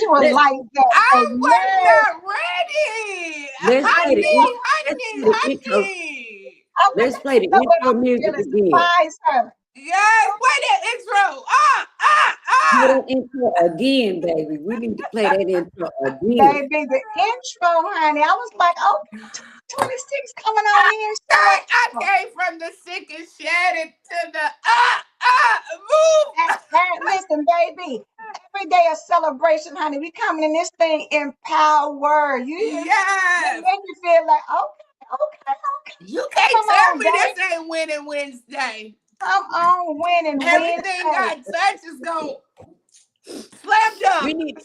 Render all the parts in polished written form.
you were Let's like that, I baby. was Yes. not ready. let's play the Honey, let's honey, play the intro. honey. Okay, Let's play the so what intro I'm music gonna do is again. surprise her. Yes, play that intro. Play that intro again, baby. We need to play that intro again. Baby, the intro, honey. I was like, oh, 26 coming on in. I So, came from the sick and shattered to the move. listen, baby. Every day a celebration, honey. We coming in this thing in power. You hear me? That Yes. make you feel like, okay. You can't Come tell on, me baby. this ain't winning Wednesday. Come on, winning Everything Wednesday. God touches going slam dunk. We need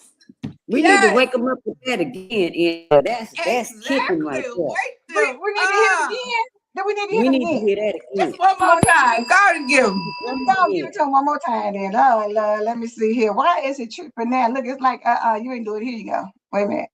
we need to Yes, wake them up with that again. And that's kicking exactly. right there. Wake We them need to hear it up. again. Do we need to hear We it need to again? hear that again. Just one more time. God and give 'em. Don't give it to him one more time then. Oh, Lord, let me see here. Why is it tripping now? Look, it's like, you ain't do it. Here you go. Wait a minute.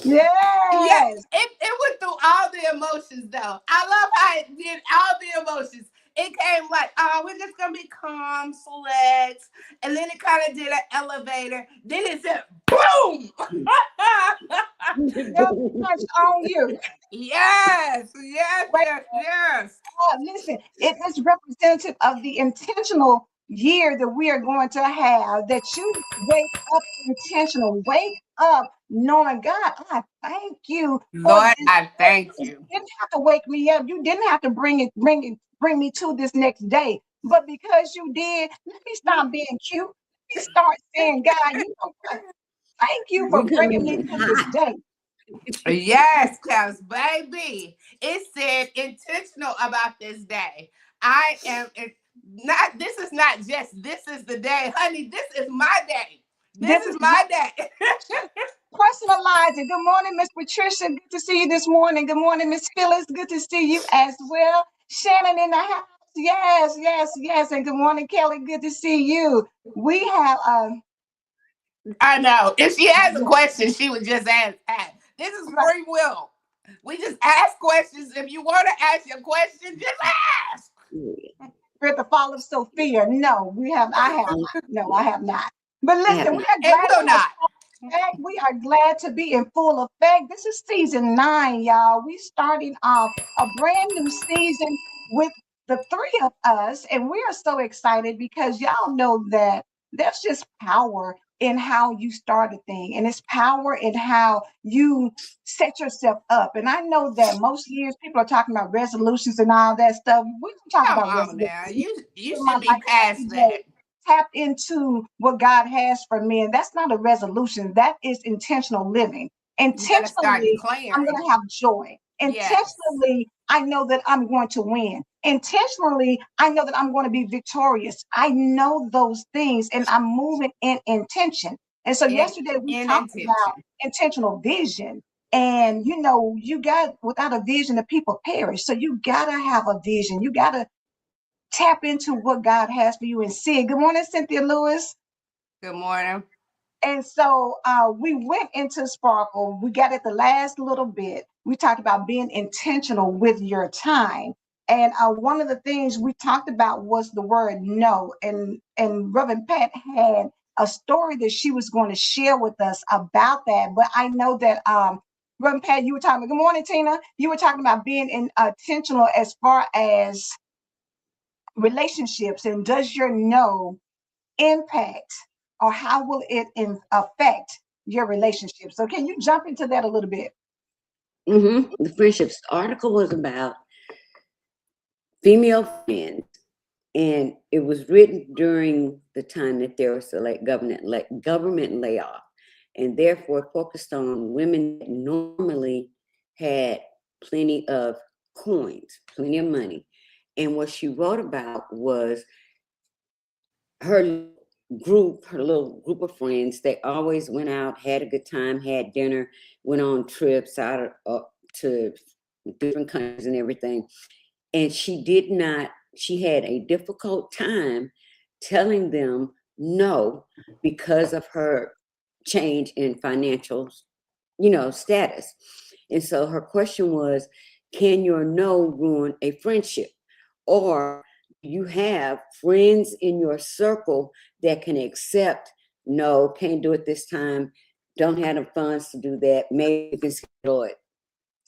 Yeah, Yes. it went through all the emotions though. I love how it did all the emotions. It came like, oh, we're just gonna be calm, select, and then it kind of did an elevator. Then it said, boom. They'll punch on you. Yes, yes, Wait, yes, yes. listen, it is representative of the intentional year that we are going to have, that you wake up intentional, wake up knowing, God, I thank you for Lord, this I day. thank You you. didn't have to wake me up. You didn't have to bring me to this next day. But because you did, let me stop being cute. Let me start saying, God, you know what? Thank you for We bringing coming me in to this hot. day. Yes, cause baby, it said intentional about this day. I am not. This is not just. This is the day, honey. This is my day. This This is is my day. personalize it. Good morning, Miss Patricia. Good to see you this morning. Good morning, Miss Phyllis. Good to see you as well. Shannon in the house. Yes. And good morning, Kelly. Good to see you. We have I know. If she has a question, she would just ask. This is right. free will. We just ask questions. If you want to ask your question, just ask. We're at the fall of Sophia. No, I have not. No, I have not. But I listen, have we not. are And glad will to have not. effect. We are glad to be in full effect. This is season 9, y'all. We starting off a brand new season with the three of us, and we are so excited because y'all know that there's just power in how you start a thing, and it's power in how you set yourself up. And I know that most years people are talking about resolutions and all that stuff. We don't talk Come about on now. resolutions. You My should be life past every day that. tap into what God has for me. And that's not a resolution, that is intentional living. You gotta start Intentionally, I'm declaring. going to have joy. Yes. Intentionally, I know that I'm going to win. Intentionally, I know that I'm going to be victorious. I know those things and I'm moving in intention. And so In yesterday we in talked about intention. intentional vision. And you got without a vision, the people perish. So you gotta have a vision. You gotta tap into what God has for you and see it. Good morning, Cynthia Lewis. Good morning. And so we went into Sparkle. We got it the last little bit. We talked about being intentional with your time. And one of the things we talked about was the word no. And Reverend Pat had a story that she was going to share with us about that. But I know that Reverend Pat, you were talking about, good morning, Tina. You were talking about being intentional as far as relationships, and does your no impact, or how will it affect your relationship? So can you jump into that a little bit? The friendships article was about female friends, and it was written during the time that there was a government layoff, and therefore focused on women that normally had plenty of coins, plenty of money. And what she wrote about was her her little group of friends. They always went out, had a good time, had dinner, went on trips out to different countries and everything. And she had a difficult time telling them no because of her change in financial, status. And so her question was, can your no ruin a friendship? Or you have friends in your circle that can accept, no, can't do it this time, don't have the funds to do that, maybe you can schedule it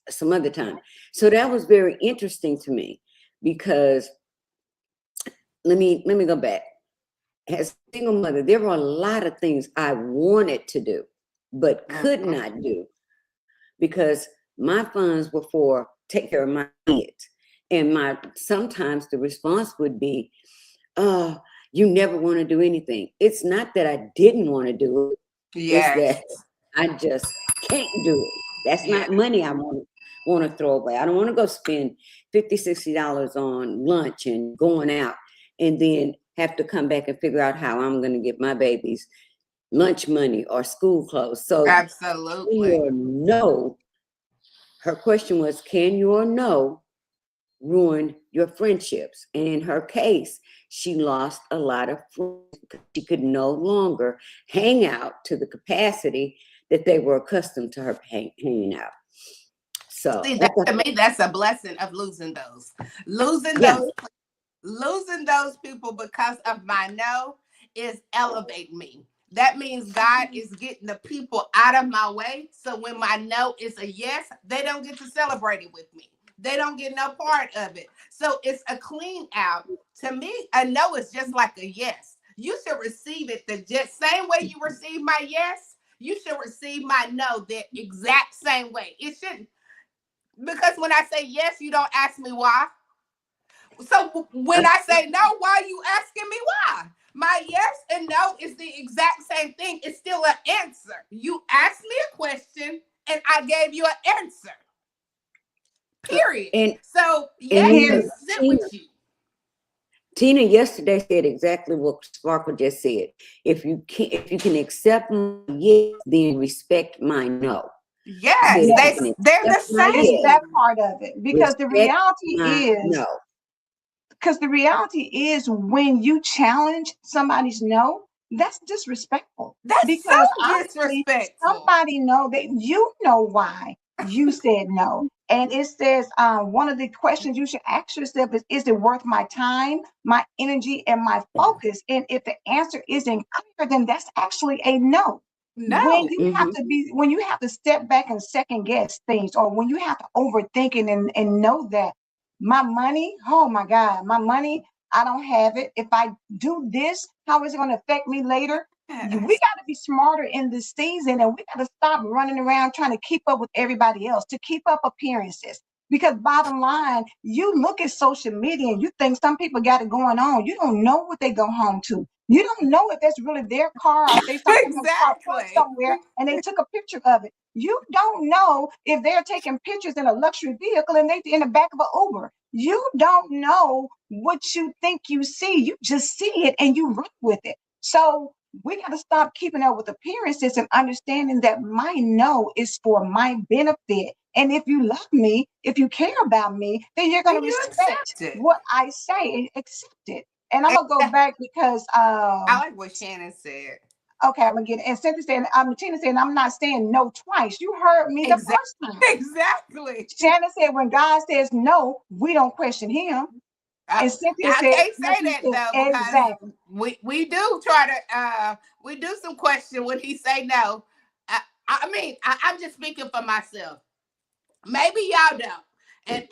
some other time. So that was very interesting to me, because let me go back. As a single mother, there were a lot of things I wanted to do but could not do, because my funds were for take care of my kids. And sometimes the response would be, oh, you never want to do anything. It's not that I didn't want to do it. It's that I just can't do it. That's not money I want to throw away. I don't want to go spend $50, $60 on lunch and going out and then have to come back and figure out how I'm going to get my babies lunch money or school clothes. So absolutely. No. Her question was, can your no ruin your friendships? And in her case, she lost a lot of friends because she could no longer hang out to the capacity that they were accustomed to her hanging out. So see, to me, that's a blessing of losing those people because of my no is elevate me. That means God is getting the people out of my way. So when my no is a yes, they don't get to celebrate it with me. They don't get no part of it. So it's a clean out. To me, a no is just like a yes. You should receive it the just same way you receive my yes. You should receive my no the exact same way. It shouldn't, because when I say yes, you don't ask me why. So when I say no, why are you asking me why? My yes and no is the exact same thing. It's still an answer. You asked me a question and I gave you an answer. Period. So yes, sit with you. Tina yesterday said exactly what Sparkle just said. If you can accept my yes, then respect my no. Yes, they're the same. It's that part of it, because the reality is, when you challenge somebody's no, that's disrespectful. That's because so disrespectful. Somebody know that you know why you said no. And it says one of the questions you should ask yourself is it worth my time, my energy, and my focus? And if the answer isn't clear, then that's actually a no. No. When you have to step back and second guess things, or when you have to overthink it and know that my money, oh my God, my money, I don't have it. If I do this, how is it going to affect me later? Yes. We got to be smarter in this season, and we got to stop running around trying to keep up with everybody else, to keep up appearances. Because bottom line, you look at social media and you think some people got it going on. You don't know what they go home to. You don't know if that's really their car, or if they saw someone's car parked somewhere and they took a picture of it. You don't know if they're taking pictures in a luxury vehicle and they in the back of an Uber. You don't know what you think you see. You just see it and you run with it. So we got to stop keeping up with appearances and understanding that my no is for my benefit. And if you love me, if you care about me, then you're going to respect what I say and accept it. And I'm going to go back because I like what Shannon said. Okay, I'm gonna get it. And Cynthia said, Tina said, I'm not saying no twice. You heard me the first time. Exactly. Shannon said, when God says no, we don't question him. And Cynthia said, I can't say that though, because exactly. we do try to we do some question when he say no. I mean, I'm just speaking for myself. Maybe y'all don't.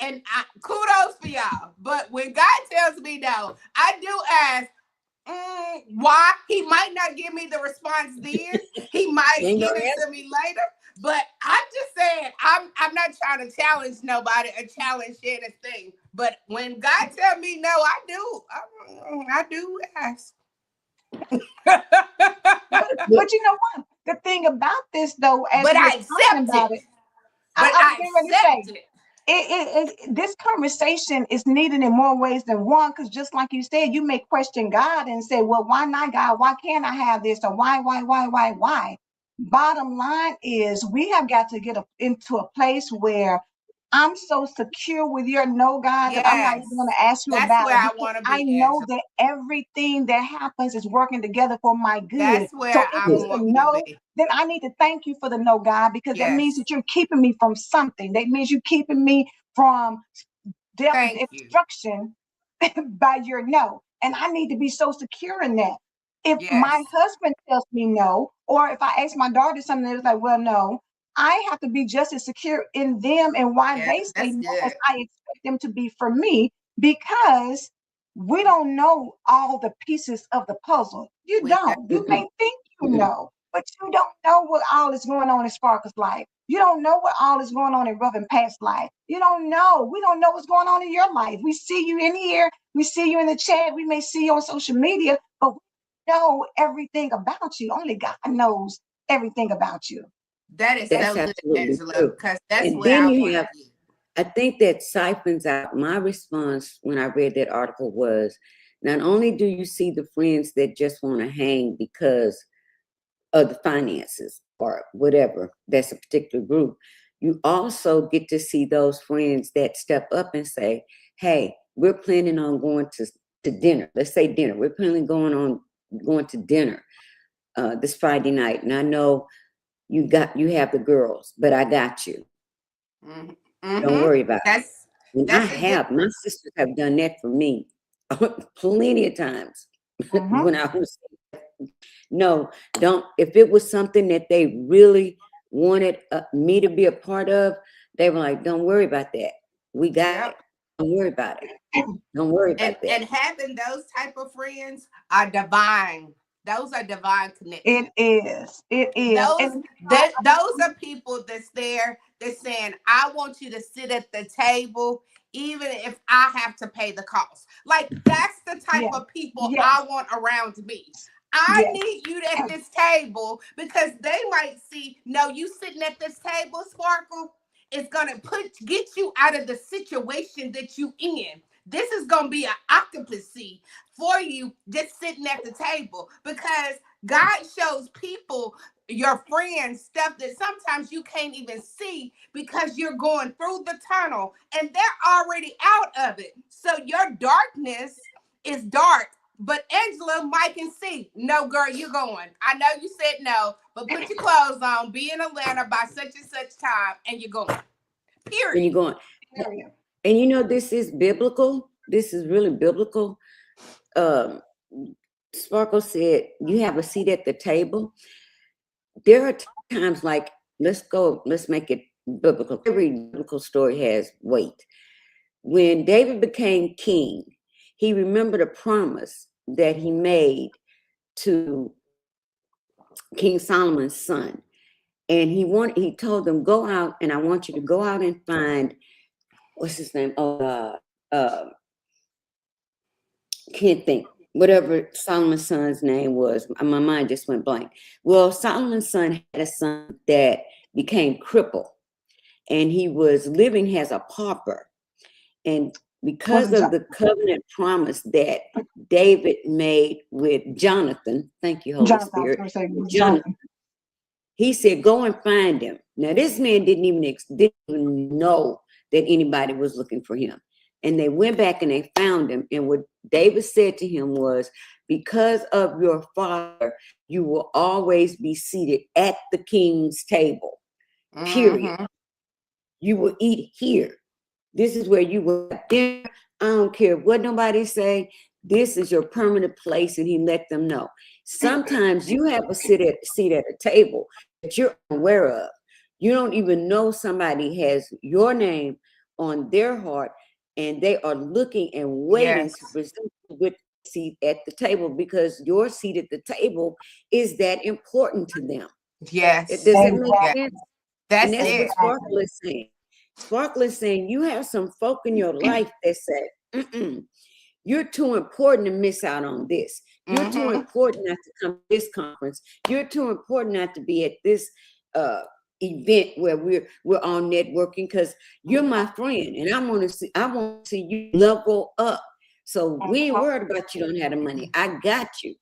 And kudos for y'all. But when God tells me no, I do ask, why? He might not give me the response then. He might Ain't no give it answer. to me later. But I'm just saying, I'm not trying to challenge nobody or challenge anything. But when God tells me no, I do ask. But you know what? The thing about this, though, as But we're I talking accept about it. it, But I was I getting ready to say, accept it. this conversation is needed in more ways than one, because just like you said, you may question God and say, well, why not, God? Why can't I have this? Or why? Bottom line is we have got to get into a place where I'm so secure with your no, God, that I'm not even going Yes. to ask you That's about where it, I because want to I be, know Angela. that everything that happens is working together for my good. That's where So if I'm it's a wanting to no, be. then I need to thank you for the no, God, because that means Yes. that you're keeping me from something. That means you're keeping me from Thank you. destruction by your no. And I need to be so secure in that. If my Yes. husband tells me no, or if I ask my daughter something that's like, well, no, I have to be just as secure in them and why Yeah, they say that's no as good. I expect them to be for me, because we don't know all the pieces of the puzzle. You We don't. You Mm-mm, may think you mm-mm. know, but you don't know what all is going on in Sparkle's life. You don't know what all is going on in Rough and Pat's life. You don't know. We don't know what's going on in your life. We see you in here. We see you in the chat. We may see you on social media, but we know everything about you. Only God knows everything about you. That is That's so good, absolutely Angela, true. because that's And where then I you want to have, be. I think that siphons out my response when I read that article was, not only do you see the friends that just want to hang because of the finances or whatever, that's a particular group, you also get to see those friends that step up and say, hey, we're planning on going to dinner. Let's say dinner. We're planning on going to dinner this Friday night. And I know you have the girls, but I got you. Mm-hmm. Don't Mm-hmm. worry about it. That's And that's a good. my sisters have done that for me plenty of times Mm-hmm. when I was, no, don't, if it was something that they really wanted me to be a part of, they were like, don't worry about that. We got it. Yep. Don't worry about it. Don't worry about that. And having those type of friends are divine. Those are divine It connections. is. It is. And Those are people that's there that's saying, I want you to sit at the table even if I have to pay the cost. Like that's the type yeah, of people yes, I want around me. I yes. need you at this table because they might see, no, you sitting at this table, Sparkle, it's gonna get you out of the situation that you in. This is gonna be an occupancy for you just sitting at the table because God shows people, your friends, stuff that sometimes you can't even see because you're going through the tunnel and they're already out of it. So your darkness is dark. But Angela, Mike, and C, no, girl, you're going. I know you said no, but put your clothes on, be in Atlanta by such and such time, and you're going. And Period. you're going, Area. and this is biblical. This is really biblical. Um, Sparkle said, you have a seat at the table. There are times like, let's make it biblical. Every biblical story has weight. When David became king, he remembered a promise that he made to King Solomon's son. And he told them, go out and I want you to go out and find, what's his name? Oh, can't think. Whatever Solomon's son's name was, my mind just went blank. Well, Solomon's son had a son that became crippled and he was living as a pauper. And Was because it of the covenant promise that David made with Jonathan, thank you, Holy Jonathan? I was Spirit, going to say Jonathan, Jonathan. he said, go and find him. Now, this man didn't even know that anybody was looking for him. And they went back and they found him. And what David said to him was, because of your father, you will always be seated at the king's table, period. Mm-hmm. You will eat here. This is where you will have dinner. I don't care what nobody say. This is your permanent place. And he let them know. Sometimes you have a seat at a table that you're aware of. You don't even know somebody has your name on their heart, and they are looking and waiting to present you with a seat at the table, because your seat at the table is that important to them. Yes. Does that make Exactly. sense? And That's that's what it. Sparkle is saying. Sparkle is saying you have some folk in your life that say, you're too important to miss out on this. You're too important not to come to this conference. You're too important not to be at this event where we're on networking, because you're my friend, and I want to see you level up. So we ain't worried about you don't have the money. I got you.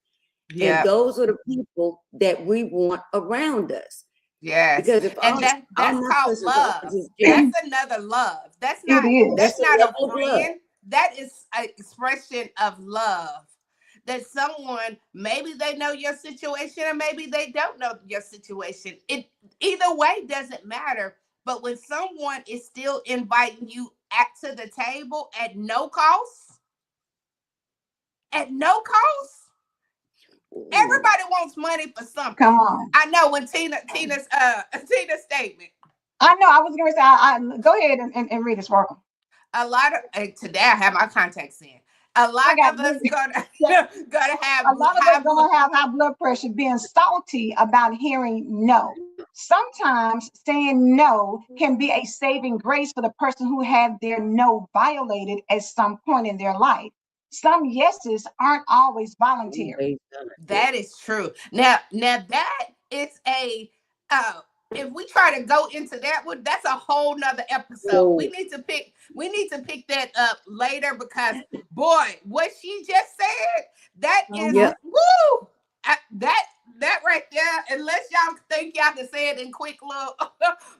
Yeah. And those are the people that we want around us. Yes. Because if And all that's my called cousins love. are just That's jealous, another love. That's It not is. that's that's a not a level of love. friend. That is an expression of love. That someone, maybe they know your situation or maybe they don't know your situation. It either way doesn't matter. But when someone is still inviting you to the table at no cost, everybody wants money for something. Come on. I know when Tina's statement. I know. I was going to say, I go ahead and read it, Sparkle. A lot of today I have my contacts in. A lot I got of us gonna yeah, gonna have a lot of high us blood. gonna have high blood pressure, being salty about hearing no. Sometimes saying no can be a saving grace for the person who had their no violated at some point in their life. Some yeses aren't always voluntary. That is true. Now that is a if we try to go into that one, that's a whole nother episode. Oh, We need to pick that up later, because boy, what she just said, that is Mhm. woo. That right there, unless y'all think y'all can say it in quick little,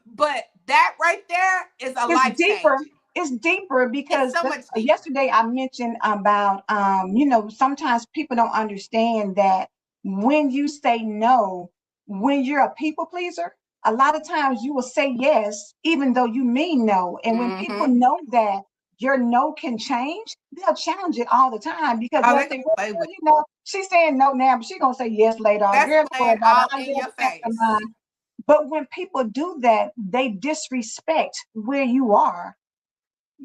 but that right there is a It's life deeper. changer. It's deeper It's because so much deeper. yesterday I mentioned about sometimes people don't understand that when you say no, when you're a people pleaser, a lot of times you will say yes even though you mean no. And when people Mm-hmm. know that your no can change, they'll challenge it all the time because Oh, they'll they say, can well, play with it. she's saying no now, but she's gonna say yes later. Girl, That's don't worry playing about it. all I in get your a face. mind. But when people do that, they disrespect where you are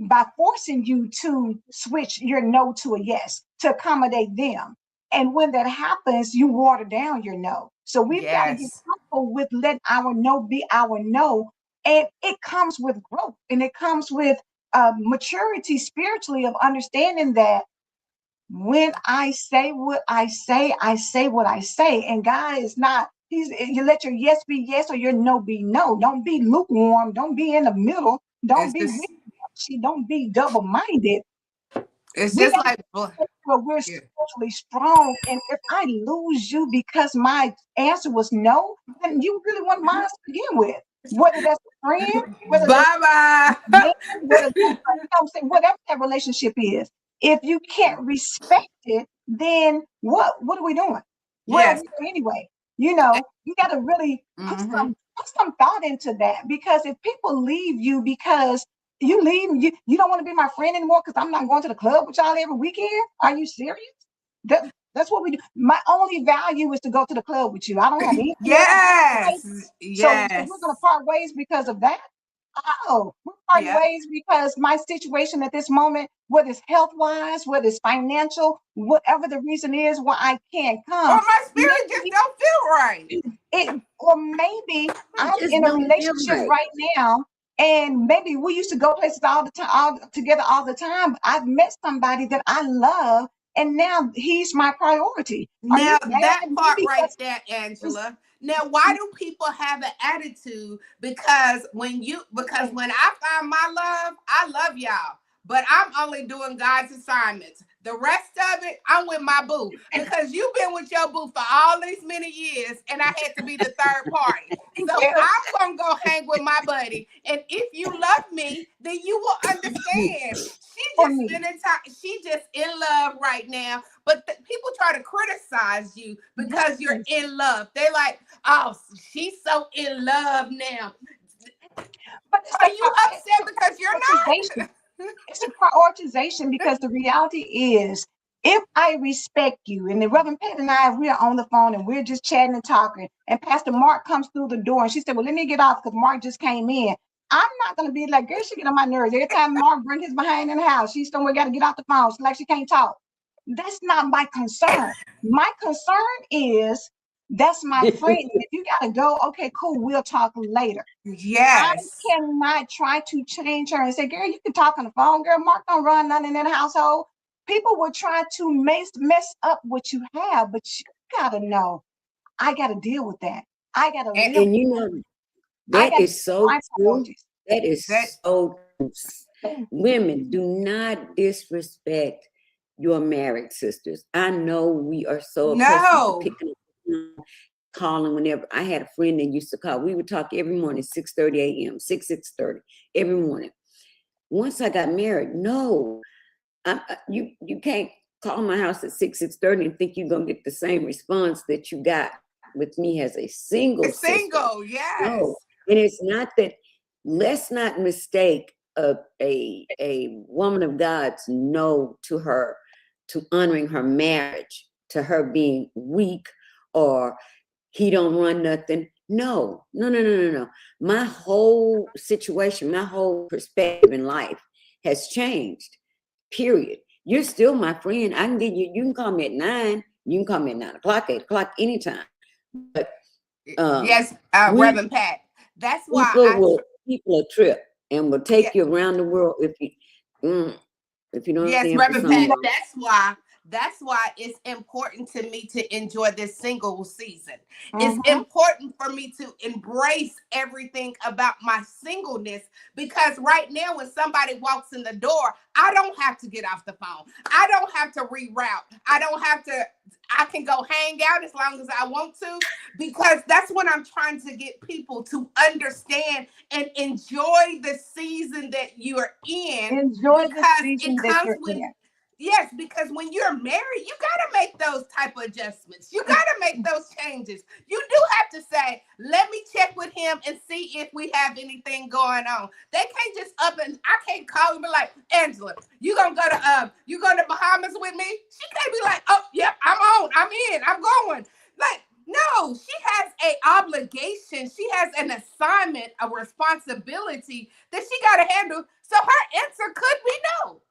by forcing you to switch your no to a yes to accommodate them. And when that happens, you water down your no. So we've got to get Yes. comfortable with letting our no be our no. And it comes with growth and it comes with maturity spiritually of understanding that when I say what I say what I say. And God is not, you let your yes be yes or your no be no. Don't be lukewarm. Don't be in the middle. Don't It's be just wishy-washy. Don't be double-minded. it's We just got to like make sure we're yeah. spiritually strong. And if I lose you because my answer was no, then you really want mine to begin with. Whether that's a friend, whether that's Bye man, bye. whether that's I'm saying whatever that relationship is, if you can't respect it, then what are we doing? What are Yes. we doing anyway? You got to really Mm-hmm. put some thought into that because if people leave you because you don't want to be my friend anymore because I'm not going to the club with y'all every weekend. Are you serious? That that's what we do. My only value is to go to the club with you. I don't have anything else to do in life. Yes. So we're gonna Yes. part ways because of that. Oh, we're parting Yep. ways because my situation at this moment, whether it's health wise, whether it's financial, whatever the reason is why I can't Or come, my spirit just maybe don't feel right. or maybe it I'm just in a don't feel relationship right. right now, and maybe we used to go places all the time, all together all the time. I've met somebody that I love, and now he's my priority. Are you Now mad that at me part right because there, it's Angela. Now, why do people have an attitude? Because when I find my love, I love y'all. But I'm only doing God's assignments. The rest of it, I'm with my boo. Because you've been with your boo for all these many years, and I had to be the third party. So yeah, I'm gonna go hang with my buddy. And if you love me, then you will understand. She for just me? spending time, she just in love right now. But people try to criticize you because you're Yes. in love. They're like, oh, she's so in love now. But it's Are a you upset because you're prioritization. not? It's a prioritization because the reality is if I respect you, and the Reverend Pat and I, we are on the phone and we're just chatting and talking, and Pastor Mark comes through the door and she said, well, let me get off because Mark just came in. I'm not going to be like, girl, she get on my nerves. Every time Mark bring his behind in the house, she's somewhere got to get off the phone. She's like, she can't talk. That's not my concern. My concern is that's my friend. If you got to go, okay, cool, we'll talk later. I Yes. cannot try to change her and say, girl, you can talk on the phone. Girl, Mark don't run nothing in that household. People will try to mess up what you have, but you gotta know, I gotta deal with that. I gotta And, live. And you know, I that gotta is so my true. priorities. That that is so true. Women, do not disrespect your married sisters. I know we are so accustomed to no. picking up, calling whenever. I had a friend that used to call. We would talk every morning, 6:30 a.m., 6:30 every morning. Once I got married, no, you can't call my house at 6:30 and think you're gonna get the same response that you got with me as a single sister. Single, yes. No, and it's not that. Let's not mistake a woman of God's no to her, to honoring her marriage, to her being weak or he don't run nothing. No, no, no, no, no, no. My whole situation, my whole perspective in life has changed. Period. You're still my friend. I can get you. You can call me at 9. You can call me at 9 o'clock, 8 o'clock, anytime. But Yes, we Reverend Pat. That's why people will people a trip and will yeah, take you around the world if you don't yes, stand for Reverend something Pat. wrong. That's why it's important to me to enjoy this single season. It's Mhm. important for me to embrace everything about my singleness because right now, when somebody walks in the door, I don't have to get off the phone. I don't have to reroute. I don't have to. I can go hang out as long as I want to because that's what I'm trying to get people to understand and enjoy the season that you're in Enjoy the because it season that comes you're when in. yes, because when you're married, you got to make those type of adjustments. You got to make those changes. You do have to say, let me check with him and see if we have anything going on. They can't just up and I can't call and be like, Angela, you going to Bahamas with me? She can't be like, oh, yep, I'm in, I'm going. Like, no, she has a obligation. She has an assignment, a responsibility that she got to handle. So her answer could be no.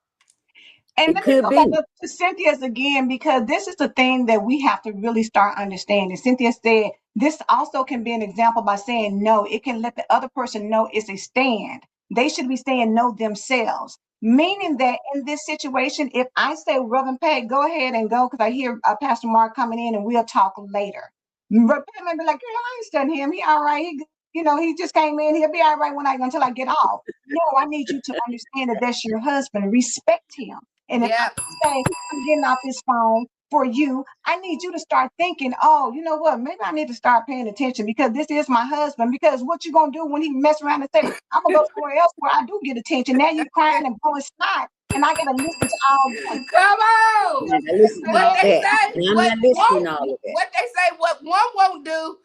And It let me could go back be. up to Cynthia's again, because this is the thing that we have to really start understanding. Cynthia said this also can be an example by saying no. It can let the other person know it's a stand. They should be saying no themselves. Meaning that in this situation, if I say, Reverend Pat, go ahead and go, because I hear Pastor Mark coming in and we'll talk later. Reverend Pat might be like, girl, I ain't studying him. He all right. He just came in. He'll be all right until I get off. No, I need you to understand that that's your husband. Respect him. And if Yep. I say I'm getting off this phone for you, I need you to start thinking, oh, you know what? Maybe I need to start paying attention because this is my husband. Because what you gonna do when he mess around and say, I'm gonna go somewhere else where I do get attention. Now you crying and blowing snot, and I gotta listen to all this. Come on. I'm not listening to What all they that. say, And I'm what not listening won't to all of that. what they say, what one won't do,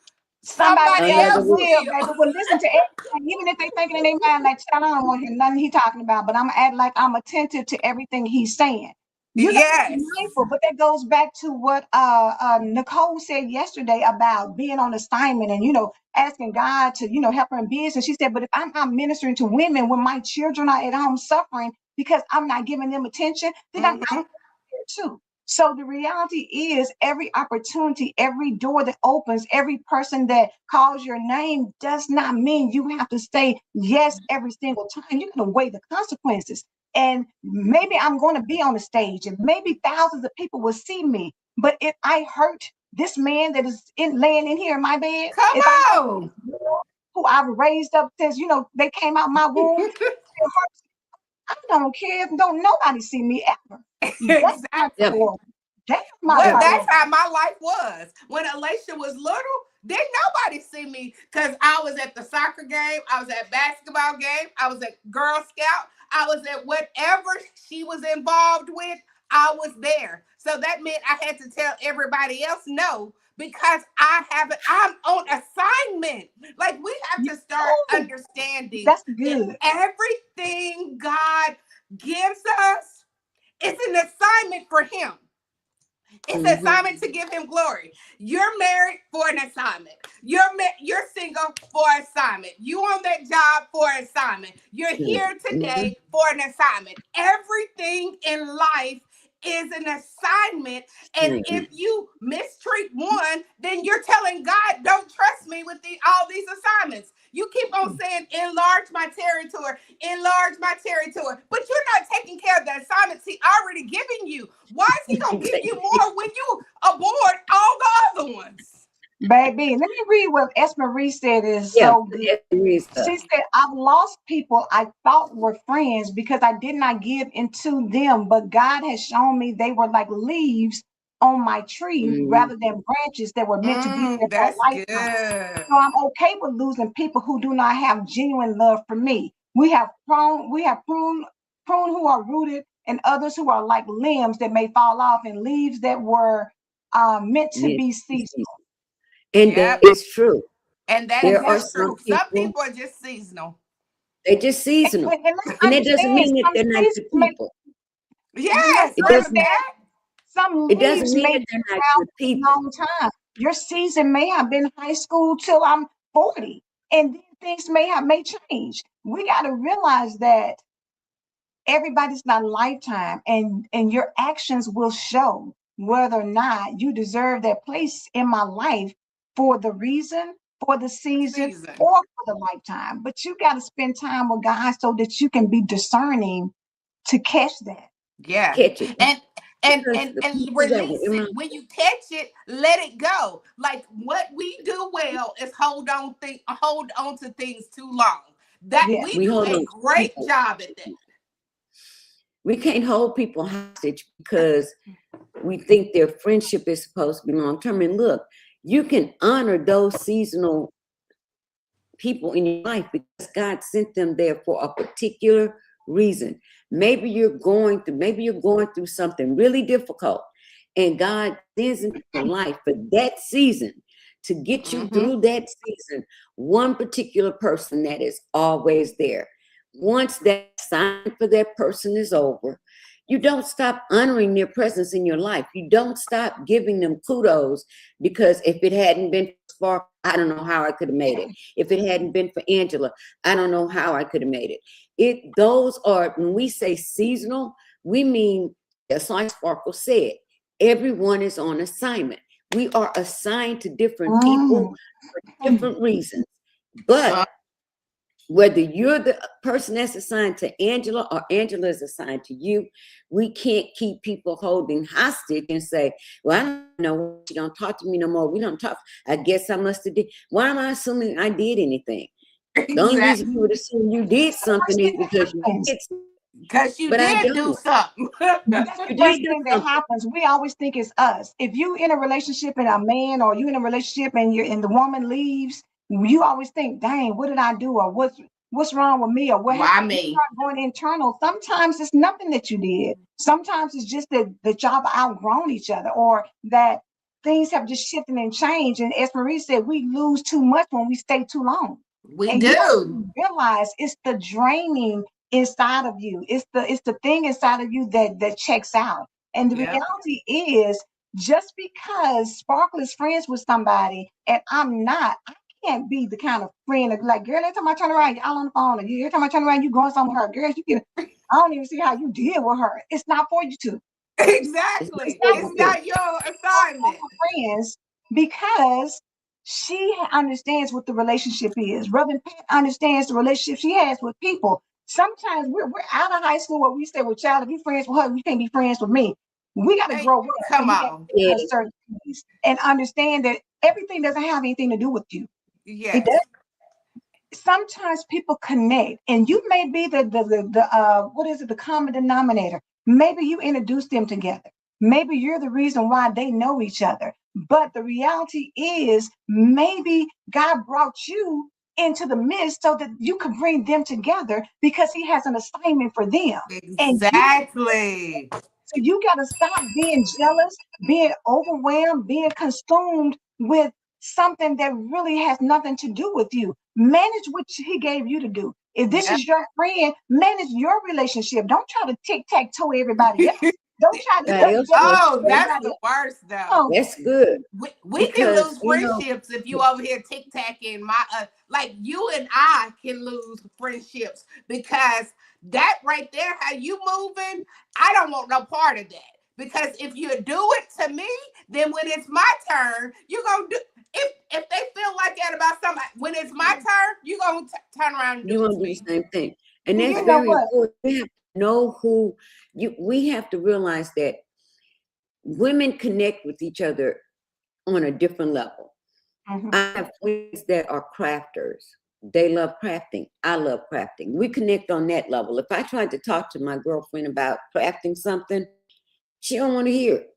Somebody somebody else Another else will. will, will. baby. Will listen to everything, even if they thinking in their mind like, "Child, I don't want to hear nothing he talking about," but I'm gonna act like I'm attentive to everything he's saying. You got to be Yes. mindful, but that goes back to what Nicole said yesterday about being on assignment and asking God to help her in business. She said, "But if I'm out ministering to women when my children are at home suffering because I'm not giving them attention, then I'm Mm-hmm. there too." So the reality is every opportunity, every door that opens, every person that calls your name does not mean you have to say yes every single time. You're going to weigh the consequences. And maybe I'm going to be on the stage and maybe thousands of people will see me. But if I hurt this man that is laying in here in my bed, Come if I hurt on. who I've raised up since, they came out my womb, I don't care if don't nobody see me ever. That's my Exactly. Yep. priority. That's my Well, Yep. that's priority. how my life was. When Alicia was little, didn't nobody see me because I was at the soccer game, I was at basketball game, I was at Girl Scout, I was at whatever she was involved with, I was there. So that meant I had to tell everybody else no because I'm on assignment. Like we have to start Oh, understanding that's that good. everything God gives us, it's an assignment for him. It's an assignment to give him glory. You're married for an assignment. You're single for an assignment. You on that job for an assignment. You're here today for an assignment. Everything in life is an assignment. And if you mistreat one, then you're telling God, don't trust me with all these assignments. You keep on saying, enlarge my territory, but you're not taking care of the assignments he already given you. Why is he going to give you more when you abort all the other ones? Baby, let me read what Marie said is so good. She said, I've lost people I thought were friends because I did not give into them, but God has shown me they were like leaves on my tree rather than branches that were meant to be there for a lifetime. Good. So I'm okay with losing people who do not have genuine love for me. We have prune who are rooted, and others who are like limbs that may fall off, and leaves that were meant to be seasonal. And that is true. And that there are is true. Some people are just seasonal. They're just seasonal. And it doesn't mean that they're not good people. Yes, it doesn't, some it doesn't leaves mean may that they're not out good for a people. long time. Your season may have been high school till I'm 40, and then things may change. We got to realize that everybody's not a lifetime, and your actions will show whether or not you deserve that place in my life for the reason, for the season, or for the lifetime. But you got to spend time with God so that you can be discerning to catch that. Yeah. Catch it. And release it. When you catch it, let it go. Like what we do well is hold on to things too long. That we do a great job at that. We can't hold people hostage because we think their friendship is supposed to be long term. And look, you can honor those seasonal people in your life because God sent them there for a particular reason. Maybe you're going through something really difficult, and God sends into your life for that season to get you through that season. One particular person that is always there. Once that sign for that person is over, you don't stop honoring their presence in your life. You don't stop giving them kudos, because if it hadn't been for, I don't know how I could have made it. If it hadn't been for Angela, I don't know how I could have made it. Those are, when we say seasonal, we mean, just like Sparkle said, everyone is on assignment. We are assigned to different people for different reasons. But whether you're the person that's assigned to Angela or Angela is assigned to you, we can't keep people holding hostage and say, well, I don't know, she don't talk to me no more. We don't talk. I guess I must have did. Why am I assuming I did anything? The only reason you would assume you did something is because you did something. Because you did do something. That's the first thing that happens. We always think it's us. If you in a relationship and a man, or you in a relationship and the woman leaves, you always think, dang, what did I do? Or what's wrong with me? Or what happened? You start going internal. Sometimes it's nothing that you did. Sometimes it's just that y'all have outgrown each other, or that things have just shifted and changed. And as Marie said, we lose too much when we stay too long. We do. Realize it's the draining inside of you. It's the thing inside of you that checks out. And the reality is, just because Sparkle is friends with somebody and I'm not, I can't be the kind of friend that like, girl, every time I turn around, y'all on the phone, or every time I turn around, you going somewhere with her. Girl, I don't even see how you deal with her. It's not for you to. Exactly. It's not your assignment. Friends, because she understands what the relationship is. Reverend Pat understands the relationship she has with people. Sometimes we're out of high school where we say, well, child, if you're friends with her, you can't be friends with me. We got to grow up. Come on. Certain things and understand that everything doesn't have anything to do with you. Yes. It does. Sometimes people connect, and you may be the common denominator. Maybe you introduce them together. Maybe you're the reason why they know each other. But the reality is, maybe God brought you into the midst so that you could bring them together because he has an assignment for them. Exactly. So you got to stop being jealous, being overwhelmed, being consumed with something that really has nothing to do with you. Manage what he gave you to do. If this is your friend, manage your relationship. Don't try to tic-tac-toe everybody else. Don't try to Everybody put else together goes Oh, through. that's everybody the else. worst though. Oh, That's good We can because lose friendships if you over here tic-tacking my like you and I can lose friendships because that right there, how you moving, I don't want no part of that. Because if you do it to me, then when it's my turn, you're gonna do if they feel like that about somebody, when it's my turn, you're gonna turn around and do you it want to to do the me. same thing, and and that's you know very what? important. We have to know who you. We have to realize that women connect with each other on a different level. Mhm. I have friends that are crafters. They love crafting. I love crafting. We connect on that level. If I tried to talk to my girlfriend about crafting something, she don't want to hear it.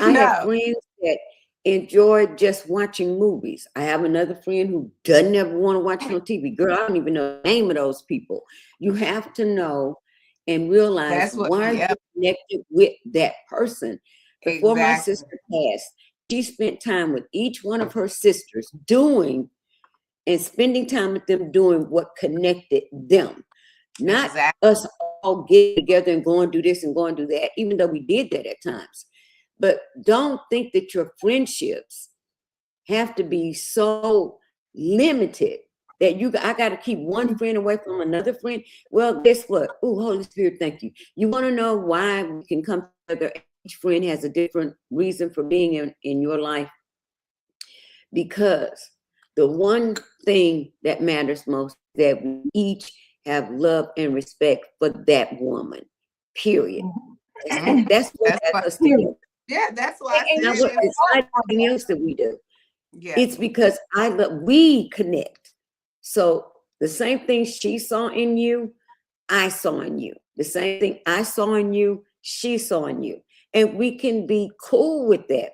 I have No, friends that enjoy just watching movies. I have another friend who doesn't ever want to watch no TV. Girl, I don't even know the name of those people. You have to know and realize that's what. why Yep, you're connected with that person. Before my exactly, sister passed, she spent time with each one of her sisters doing and spending time with them doing what connected them. Not exactly. us all get together and go and do this and go and do that, even though we did that at times. But don't think that your friendships have to be so limited that I got to keep one friend away from another friend. Well, guess what? Oh, Holy Spirit, thank you. You want to know why we can come together? Each friend has a different reason for being in your life, because the one thing that matters most is that we each have love and respect for that woman. Period. Mhm. That's what That's got why. us together. Yeah, that's why I And said you Not should what it. it's love not for anything that. else that we do. Yeah, It's because we connect. So the same thing she saw in you, I saw in you. The same thing I saw in you, she saw in you. And we can be cool with that.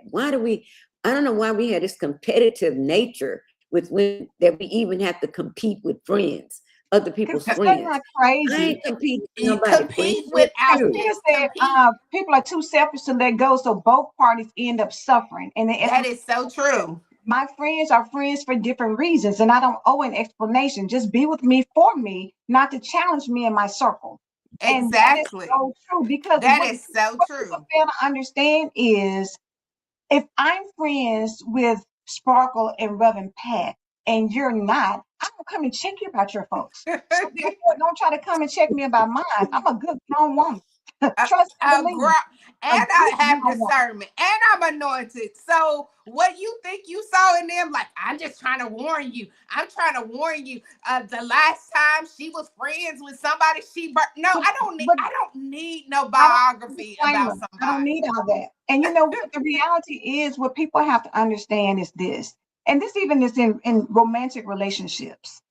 I don't know why we had this competitive nature with women that we even have to compete with friends, other people's Because they're friends. not I crazy. ain't competing with you nobody. compete Friendship, without Like period. Tina this. said, Compete. people are too selfish to let go, so both parties end up suffering. And then, as That is so true. my friends are friends for different reasons, and I don't owe an explanation. Just be with me for me, not to challenge me in my circle. And that is Exactly. so true because That is so what people true. fail to understand is if I'm friends with Sparkle and Reverend Pat and you're not, I'm gonna come and check you about your folks. So therefore, don't try to come and check me about mine. I'm a good grown woman. Trust and A believe. girl, A and I good have grown woman. discernment, and I'm anointed. So what you think you saw in them, like I'm just trying to warn you. I'm trying to warn you. The last time she was friends with somebody, no. But, I don't need. but I don't need no I don't need a biography disclaimer. about I don't somebody. need all that. And you know what? The reality is what people have to understand is this. And this even is in romantic relationships.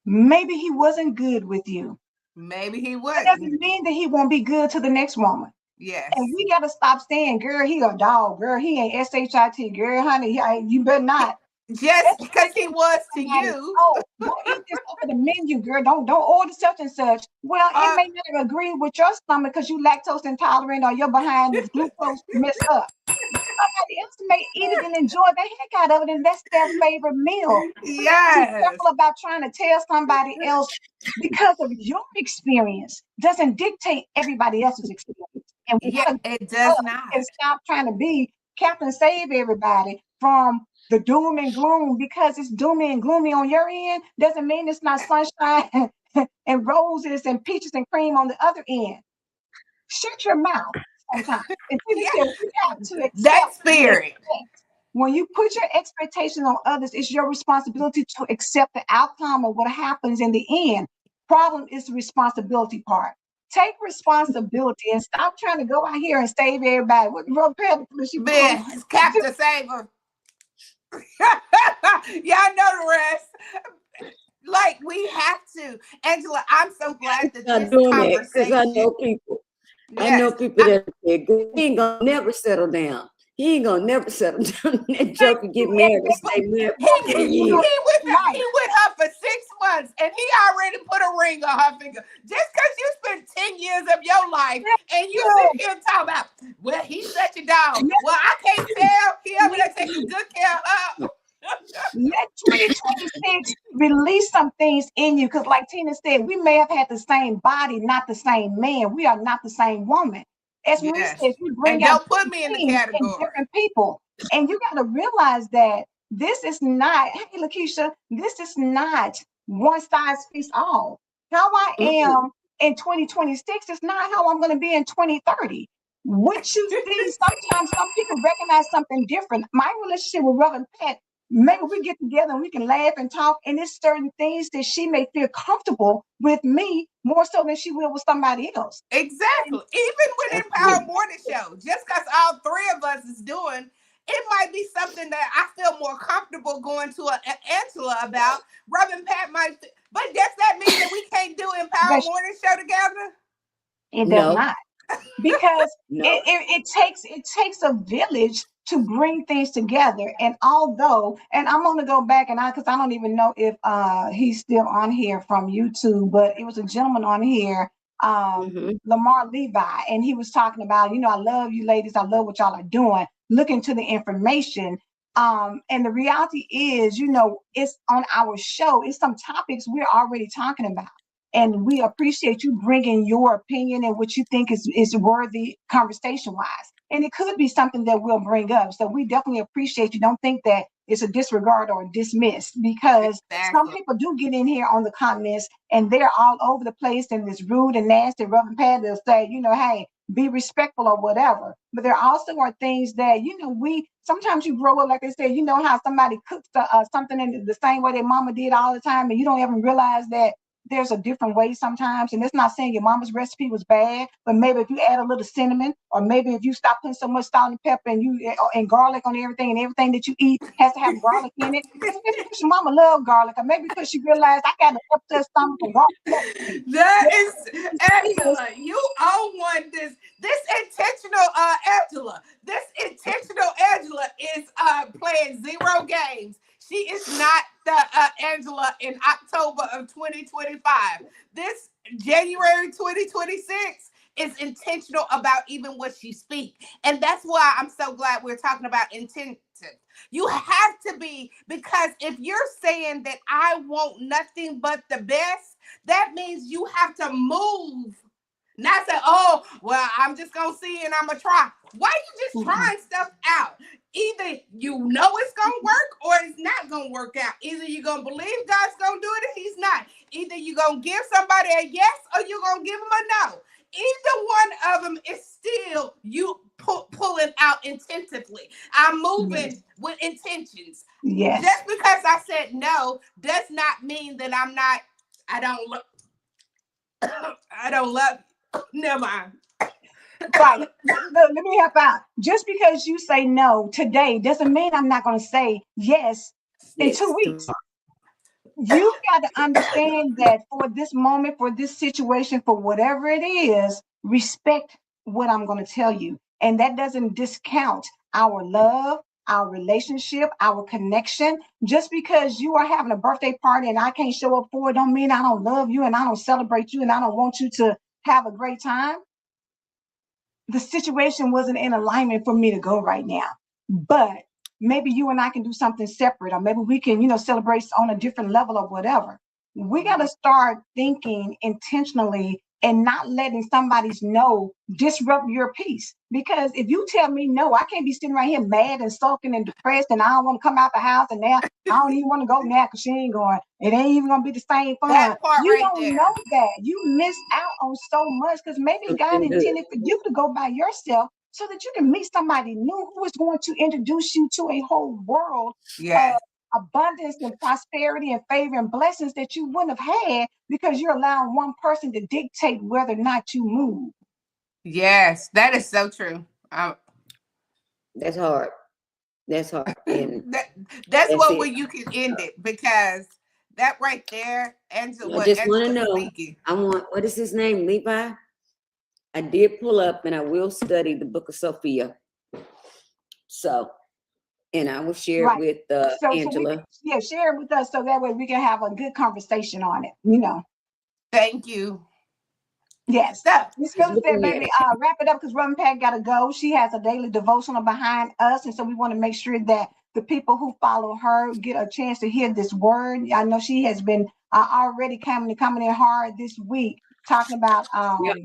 Maybe he wasn't good with you. Maybe he That wouldn't. doesn't mean that he won't be good to the next woman. And Yes. we gotta stop saying, girl, he a dog, girl, he ain't SHIT, girl, honey, you better not. Just Especially because when he you was tell to somebody, you. oh, don't eat this off of the menu, girl. Don't order such and such. Well, it Uh, may not agree with your stomach because you lactose intolerant or your behind is glucose messed up. But somebody else may eat it and enjoy the heck out of it, and that's their favorite meal. So you have to be yes. careful about trying to tell somebody else because of your experience doesn't dictate everybody else's experience. And we Yeah, gotta it grow does up not. and stop trying to be Captain Save everybody from the doom and gloom because it's doomy and gloomy on your end doesn't mean it's not sunshine and roses and peaches and cream on the other end. Shut your mouth sometimes. And Tina Yeah, said we have to that accept what we spirit. expect. When you put your expectation on others, it's your responsibility to accept the outcome of what happens in the end. Problem is the responsibility part. Take responsibility and stop trying to go out here and save everybody. What the real she pulled? Man, it's Captain Saver. Y'all know the rest. Like we have to. Angela, I'm so glad that Not this doing that because I conversation, know people. I know yes, people that say, he ain't gonna never settle down. He ain't gonna never settle down. That Thank joker get you. married and but stay married he for 10 years. Right. he with her for 6 months and he already put a ring on her finger. Just because you spent 10 years of your life Thank and you you. sit here and talk about, well, he's such a dog. Let Well, I can't tell. He over there me taking good care of her. let 2026 release some things in you. Because, like Tina said, we may have had the same body, not the same man. We are not the same woman. As Marie Yes. says, we And bring out don't put different me in the things in category. different people. And you got to realize that this is not, hey, Lakeisha, this is not one size fits all. How I Mm-mm. am in 2026 is not how I'm going to be in 2030. What you see, sometimes some people recognize something different. My relationship with Reverend Pat, maybe we get together and we can laugh and talk, and it's certain things that she may feel comfortable with me more so than she will with somebody else. Exactly. And Even with Empower Absolutely. Morning Show, just because all three of us is doing, it might be something that I feel more comfortable going to Angela about. Reverend Pat might, but does that mean that we can't do Empower but Morning Show together? it does No, not. Because no. it takes a village to bring things together. And although, and I'm gonna go back and because I don't even know if he's still on here from YouTube, but it was a gentleman on here, Hmm. Lamar Levi, and he was talking about, I love you ladies, I love what y'all are doing. Look into the information. And the reality is, it's on our show. It's some topics we're already talking about, and we appreciate you bringing your opinion and what you think is worthy conversation wise. And it could be something that we'll bring up. So we definitely appreciate you. Don't think that it's a disregard or dismiss, because some Exactly. people do get in here on the comments and they're all over the place and it's rude and nasty. Reverend Pat will say, hey, be respectful or whatever. But there also are things that, we sometimes you grow up, like I said, how somebody cooks something in the same way their mama did all the time, and you don't even realize that there's a different way sometimes. And it's not saying your mama's recipe was bad, but maybe if you add a little cinnamon, or maybe if you stop putting so much salt and pepper and garlic on everything, and everything that you eat has to have garlic in it. Maybe because your mama loved garlic, or maybe because she realized I got an upset stomach and garlic helps me. That is Whatever Angela. You own one. This intentional Angela. This intentional Angela is playing zero games. She is not the Angela in October of 2025. This January 2026 is intentional about even what she speaks. And that's why I'm so glad we're talking about intention. You have to be, because if you're saying that I want nothing but the best, that means you have to move. Not say, oh, well, I'm just gonna see and I'm gonna try. Why are you just mm-mm. trying stuff out? Either you know it's gonna work or it's not gonna work out. Either you're gonna believe God's gonna do it or he's not. Either you're gonna give somebody a yes or you're gonna give them a no. Either one of them is still you pulling out intentively. I'm Yes. moving with intentions. Yes. Just because I said no does not mean that I'm not. I don't look. I don't love you. Never mind. Right. Let me help out. Just because you say no today doesn't mean I'm not going to say yes in two Yes, weeks. You got to understand that for this moment, for this situation, for whatever it is, respect what I'm going to tell you. And that doesn't discount our love, our relationship, our connection. Just because you are having a birthday party and I can't show up for it, don't mean I don't love you and I don't celebrate you and I don't want you to have a great time. The situation wasn't in alignment for me to go right now. But maybe you and I can do something separate, or maybe we can, celebrate on a different level or whatever. We got to start thinking intentionally and not letting somebody's no disrupt your peace. Because if you tell me no, I can't be sitting right here mad and sulking and depressed, and I don't want to come out the house, and now I don't even want to go now because she ain't going. It ain't even gonna be the same fun. That part You right don't there. know that. You miss out on so much because maybe God something good. intended for you to go by yourself so that you can meet somebody new who is going to introduce you to a whole world of Yes. abundance and prosperity and favor and blessings that you wouldn't have had because you're allowing one person to dictate whether or not you move. Yes. That is so true. That's hard. That's hard. And That that's that's what it. where you can end it, because that right there, Angela, I what just want to Angela's know. speaking. I want, what is his name? Levi? I did pull up and I will study the book of Sophia. So, and I will share it Right. with So we Angela. yeah, share it with us so that way we can have a good conversation on it. Thank you. Yes. So Miss Just Phillips said, looking at baby, it. wrap it up because Reverend Pat got to go. She has a daily devotional behind us. And so we want to make sure that the people who follow her get a chance to hear this word. I know she has been already coming in hard this week talking about Yep.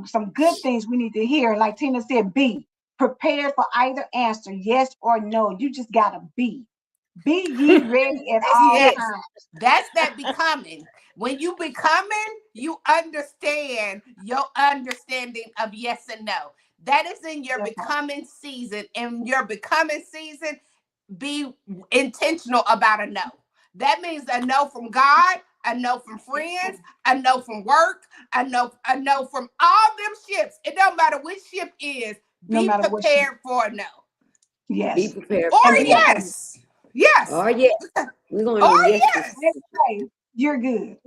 some good things we need to hear. Like Tina said, be prepared for either answer, yes or no. You just gotta be. Be ye ready at all Yes, times. that's that becoming. When you becoming, you understand your understanding of yes and no. That is in your Yes, becoming season. In your becoming season, be intentional about a no. That means a no from God, a no from friends, a no from work, a no from all them ships. It don't matter which ship is. no Be matter what she. prepared for a no. Be Yes, prepared Or and for be no. okay. yes. Yes. Oh yeah, we're going Or on yeses. yes. Okay, you're good.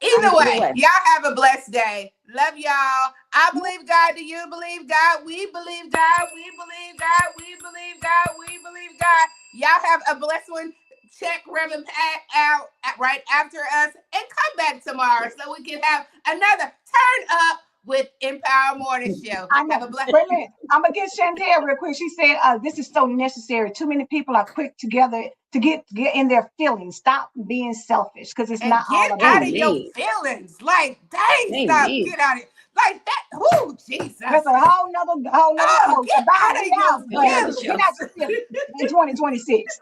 Either Either way, way. y'all have a blessed day. Love y'all. I believe God. Do you believe God? We believe God. We believe God. We believe God. We believe God. Y'all have a blessed one. Check Reverend Pat out right after us and come back tomorrow so we can have another turn up with Empower Morning Show. I Have know. a blessed. Wait a minute. I'm gonna get Chantel real quick. She said, "This is so necessary. Too many people are quick together to get in their feelings. Stop being selfish, because it's And not get all about out of your Amen. feelings. Like, dang, stop. Amen. Get out of it. Like that. Oh, There's Jesus. a whole nother Oh, show. get So bye. out We of your out, Another baby. feelings. Get show. out your feelings in 2026.